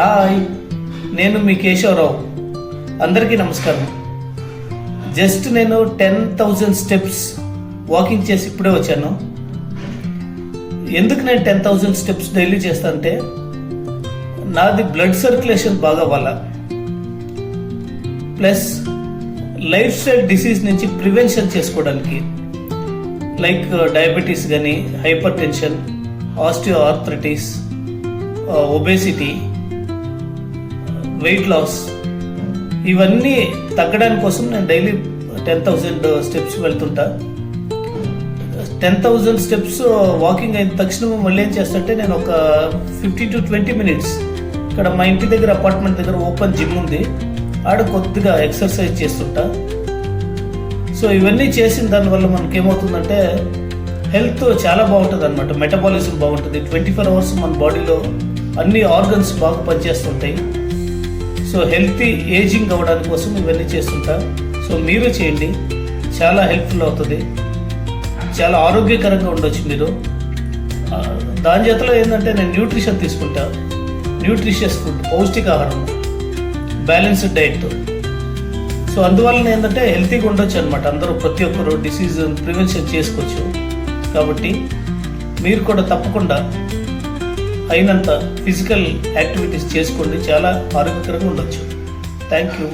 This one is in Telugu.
హాయ్, నేను మీ కేశవరావు. అందరికీ నమస్కారం. జస్ట్ నేను 10,000 స్టెప్స్ వాకింగ్ చేసి ఇప్పుడే వచ్చాను. ఎందుకు నేను 10,000 స్టెప్స్ డైలీ చేస్తానంటే నాది బ్లడ్ సర్క్యులేషన్ బాగా అవ్వాలా, ప్లస్ లైఫ్ స్టైల్ డిసీజ్ నుంచి ప్రివెన్షన్ చేసుకోవడానికి, లైక్ డయాబెటీస్ కానీ, hypertension, osteoarthritis, obesity, weight loss, ఇవన్నీ తగ్గడానికి కోసం నేను డైలీ 10,000 స్టెప్స్ వెళ్తుంటా. 10,000 స్టెప్స్ వాకింగ్ అయిన తక్షణం మళ్ళీ ఏం చేస్తుంటే నేను ఒక 15 to 20 minutes ఇక్కడ మా ఇంటి దగ్గర అపార్ట్మెంట్ దగ్గర ఓపెన్ జిమ్ ఉంది, ఆడ కొద్దిగా ఎక్సర్సైజ్ చేస్తుంటా. సో ఇవన్నీ చేసిన దానివల్ల మనకి ఏమవుతుందంటే హెల్త్ చాలా బాగుంటుంది అనమాట. మెటబాలిజం బాగుంటుంది. 24 hours మన బాడీలో అన్ని ఆర్గన్స్ బాగా పనిచేస్తుంటాయి. సో హెల్తీ ఏజింగ్ అవ్వడానికి కోసం ఇవన్నీ చేస్తుంటా. సో మీరు చేయండి, చాలా హెల్ప్ఫుల్ అవుతుంది, చాలా ఆరోగ్యకరంగా ఉండొచ్చు మీరు. దాని చేతలో ఏంటంటే నేను న్యూట్రిషన్ తీసుకుంటా, న్యూట్రిషియస్ ఫుడ్, పౌష్టికాహారం, బ్యాలెన్స్డ్ డైట్. సో అందువల్ల ఏంటంటే హెల్తీగా ఉండొచ్చు అనమాట. అందరూ ప్రతి ఒక్కరు డిసీజ్ ప్రివెన్షన్ చేసుకోవచ్చు. కాబట్టి మీరు కూడా తప్పకుండా అయినంత ఫిజికల్ యాక్టివిటీస్ చేసుకోండి, చాలా ఆరోగ్యకరంగా ఉండొచ్చు. Thank you.